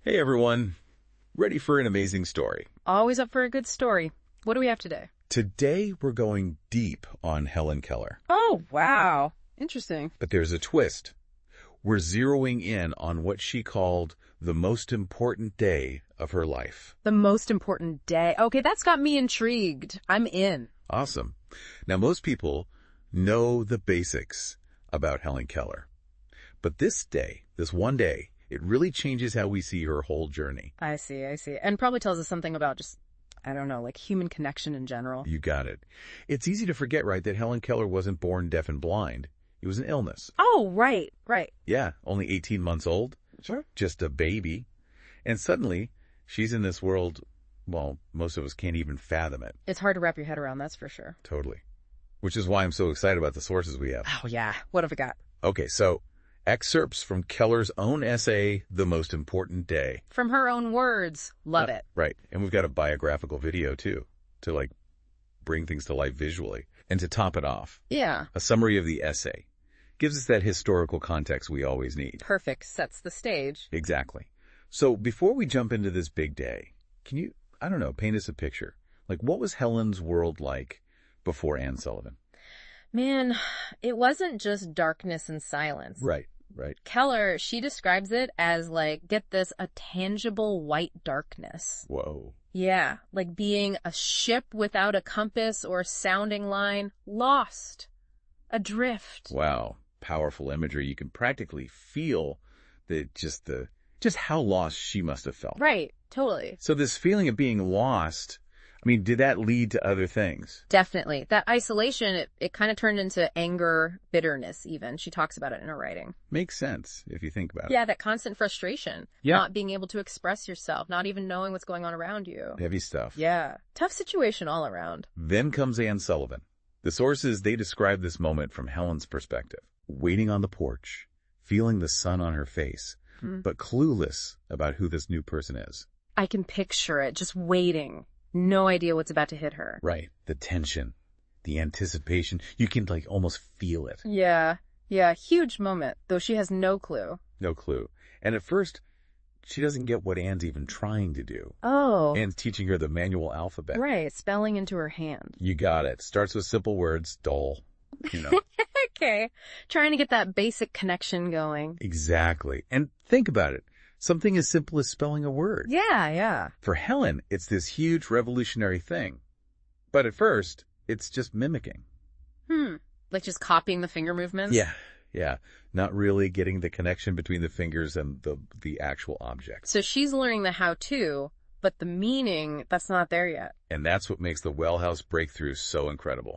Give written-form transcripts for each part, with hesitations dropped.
Hey everyone, ready for an amazing story. Always up for a good story. What do we have today? Today we're going deep on Helen Keller. Oh, wow. Interesting. But there's a twist. We're zeroing in on what she called the most important day of her life. The most important day. Okay, that's got me intrigued. I'm in. Awesome. Now most people know the basics about Helen Keller. But this day, this one day, it really changes how we see her whole journey. I see. And probably tells us something about just, I don't know, like human connection in general. You got it. It's easy to forget, right, that Helen Keller wasn't born deaf and blind. It was an illness. Oh, right. Yeah, only 18 months old. Sure. Just a baby. And suddenly, she's in this world, well, most of us can't even fathom it. It's hard to wrap your head around, that's for sure. Totally. Which is why I'm so excited about the sources we have. Oh, yeah. What have we got? Okay, so excerpts from Keller's own essay, The Most Important Day. From her own words. Love it. Right. And we've got a biographical video, too, to, bring things to life visually. And to top it off, Yeah. a summary of the essay gives us that historical context we always need. Perfect. Sets the stage. Exactly. So before we jump into this big day, can you, I don't know, paint us a picture? What was Helen's world like before Anne Sullivan? Man, it wasn't just darkness and silence. Right. Keller, she describes it as get this, a tangible white darkness. Whoa. Yeah, like being a ship without a compass or sounding line, lost, adrift. Wow. Powerful imagery. You can practically feel just how lost she must have felt. Right, totally. So this feeling of being lost, did that lead to other things? Definitely. That isolation, it kind of turned into anger, bitterness even. She talks about it in her writing. Makes sense if you think about it. Yeah, that constant frustration. Yeah. Not being able to express yourself, not even knowing what's going on around you. Heavy stuff. Yeah. Tough situation all around. Then comes Anne Sullivan. The sources, they describe this moment from Helen's perspective. Waiting on the porch, feeling the sun on her face, but clueless about who this new person is. I can picture it, just waiting. No idea what's about to hit her. Right. The tension, the anticipation. You can almost feel it. Yeah. Huge moment, though she has no clue. No clue. And at first, she doesn't get what Anne's even trying to do. Oh. Anne's teaching her the manual alphabet. Right. Spelling into her hand. You got it. Starts with simple words, dull, Okay. Trying to get that basic connection going. Exactly. And think about it. Something as simple as spelling a word. Yeah. For Helen, it's this huge revolutionary thing. But at first, it's just mimicking. Like just copying the finger movements? Yeah. Not really getting the connection between the fingers and the actual object. So she's learning the how-to, but the meaning, that's not there yet. And that's what makes the Well House breakthrough so incredible.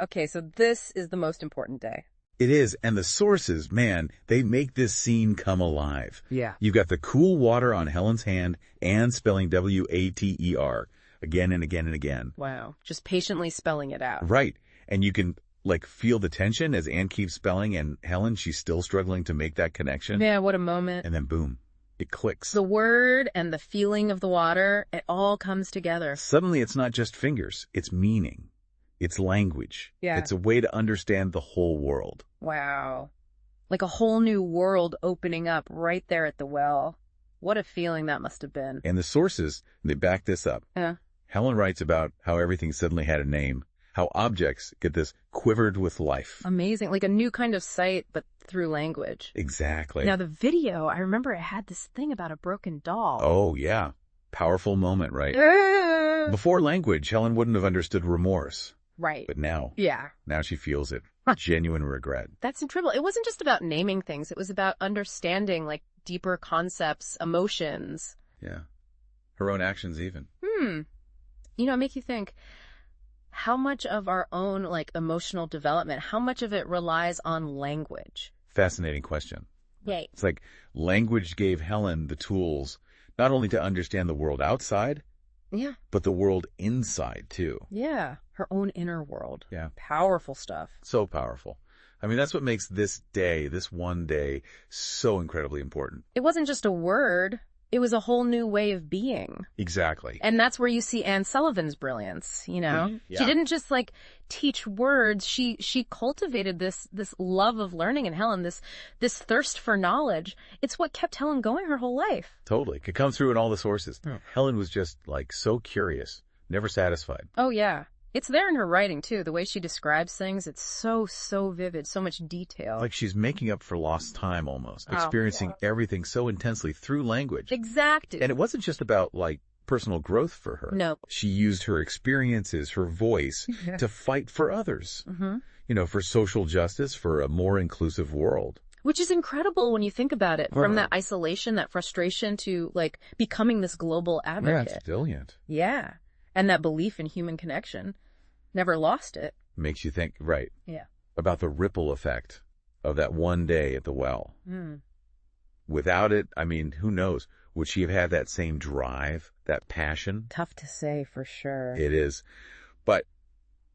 Okay, so this is the most important day. It is, and the sources, man, they make this scene come alive. Yeah. You've got the cool water on Helen's hand and spelling W-A-T-E-R again and again and again. Wow. Just patiently spelling it out. Right. And you can, feel the tension as Anne keeps spelling, and Helen, she's still struggling to make that connection. Yeah, what a moment. And then boom, it clicks. The word and the feeling of the water, it all comes together. Suddenly it's not just fingers, it's meaning. It's language. Yeah. It's a way to understand the whole world. Wow. Like a whole new world opening up right there at the well. What a feeling that must have been. And the sources, they back this up. Yeah. Helen writes about how everything suddenly had a name, how objects get this quivered with life. Amazing. Like a new kind of sight, but through language. Exactly. Now the video, I remember it had this thing about a broken doll. Oh, yeah. Powerful moment, right? Before language, Helen wouldn't have understood remorse. Right. But now. Yeah. Now she feels it. Genuine regret. That's incredible. It wasn't just about naming things. It was about understanding deeper concepts, emotions. Yeah. Her own actions even. It makes you think, how much of our own emotional development, how much of it relies on language? Fascinating question. Yay. It's language gave Helen the tools not only to understand the world outside, Yeah. but the world inside too. Yeah. Her own inner world. Yeah. Powerful stuff. So powerful. That's what makes this day, this one day, so incredibly important. It wasn't just a word. It was a whole new way of being. Exactly. And that's where you see Anne Sullivan's brilliance, you know? Yeah. She didn't just like teach words, she cultivated this love of learning in Helen, this thirst for knowledge. It's what kept Helen going her whole life. Totally. It could come through in all the sources. Yeah. Helen was just like so curious, never satisfied. Oh yeah. It's there in her writing, too. The way she describes things, it's so vivid, so much detail. Like she's making up for lost time almost, experiencing everything so intensely through language. Exactly. And it wasn't just about, like, personal growth for her. No. She used her experiences, her voice, to fight for others. Mm-hmm. You know, for social justice, for a more inclusive world. Which is incredible when you think about it. From that isolation, that frustration to, like, becoming this global advocate. Yeah, it's brilliant. Yeah. And that belief in human connection, never lost it. Makes you think, right. Yeah. About the ripple effect of that one day at the well. Mm. Without it, I mean, who knows? Would she have had that same drive, that passion? Tough to say for sure. It is. But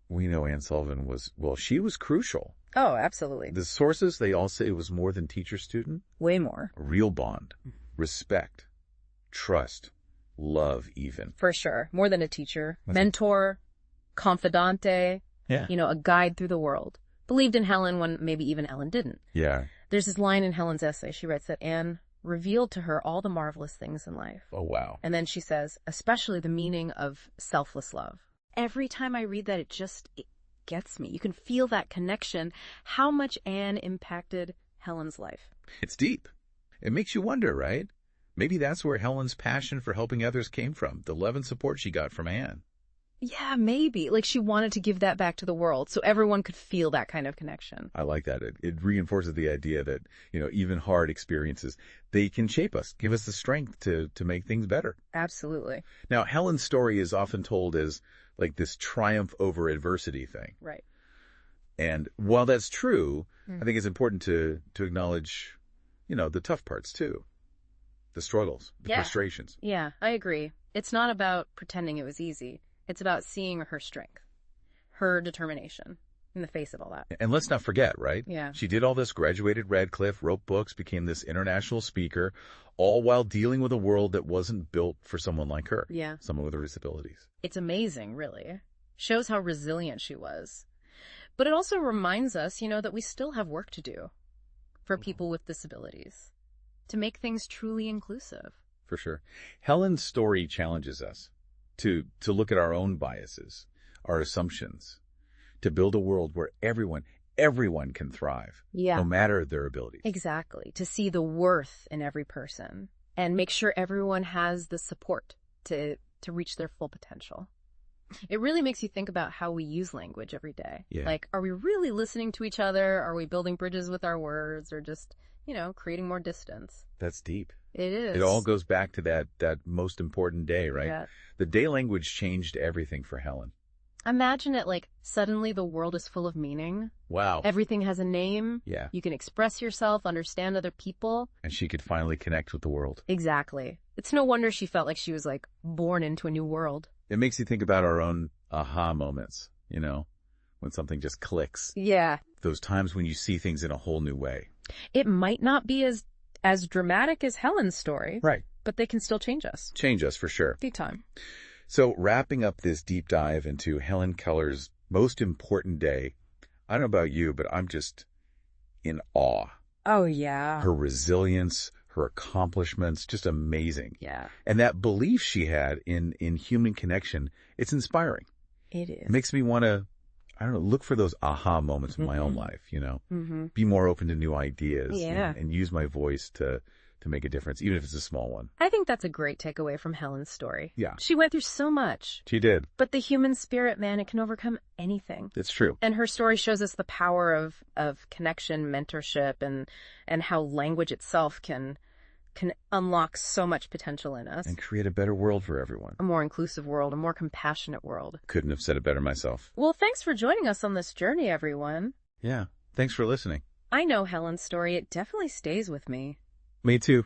we know Anne Sullivan she was crucial. Oh, absolutely. The sources, they all say it was more than teacher-student. Way more. A real bond, respect, trust. Love, even. For sure. More than a teacher. Mentor, confidante, you know, a guide through the world. Believed in Helen when maybe even Ellen didn't. Yeah. There's this line in Helen's essay. She writes that Anne revealed to her all the marvelous things in life. Oh, wow. And then she says, especially the meaning of selfless love. Every time I read that, it gets me. You can feel that connection, how much Anne impacted Helen's life. It's deep. It makes you wonder, right? Maybe that's where Helen's passion for helping others came from, the love and support she got from Anne. Yeah, maybe. Like she wanted to give that back to the world so everyone could feel that kind of connection. I like that. It reinforces the idea that, you know, even hard experiences, they can shape us, give us the strength to make things better. Absolutely. Now, Helen's story is often told as like this triumph over adversity thing. Right. And while that's true, I think it's important to acknowledge, you know, the tough parts too. The struggles, the frustrations. Yeah, I agree. It's not about pretending it was easy. It's about seeing her strength, her determination in the face of all that. And let's not forget, right? Yeah. She did all this, graduated Radcliffe, wrote books, became this international speaker, all while dealing with a world that wasn't built for someone like her. Yeah. Someone with disabilities. It's amazing, really. Shows how resilient she was. But it also reminds us, you know, that we still have work to do for people with disabilities. To make things truly inclusive. For sure. Helen's story challenges us to look at our own biases, our assumptions, to build a world where everyone can thrive, no matter their abilities. Exactly. To see the worth in every person and make sure everyone has the support to reach their full potential. It really makes you think about how we use language every day. Yeah. Like, are we really listening to each other? Are we building bridges with our words or just, you know, creating more distance? That's deep. It is. It all goes back to that most important day, right? Yeah. The day language changed everything for Helen. Imagine it like suddenly the world is full of meaning. Wow. Everything has a name. Yeah. You can express yourself, understand other people. And she could finally connect with the world. Exactly. It's no wonder she felt like she was like born into a new world. It makes you think about our own aha moments, you know, when something just clicks. Yeah. Those times when you see things in a whole new way. It might not be as dramatic as Helen's story. Right. But they can still change us. Change us, for sure. Big time. So wrapping up this deep dive into Helen Keller's most important day, I don't know about you, but I'm just in awe. Oh, yeah. Her resilience, her accomplishments, just amazing. Yeah. And that belief she had in human connection, it's inspiring. It is. It makes me want to, I don't know, look for those aha moments in my own life, you know, be more open to new ideas and use my voice to make a difference, even if it's a small one. I think that's a great takeaway from Helen's story. Yeah. She went through so much. She did. But the human spirit, man, it can overcome anything. It's true. And her story shows us the power of connection, mentorship, and how language itself can unlock so much potential in us. And create a better world for everyone. A more inclusive world, a more compassionate world. Couldn't have said it better myself. Well, thanks for joining us on this journey, everyone. Yeah. Thanks for listening. I know Helen's story. It definitely stays with me. Me too.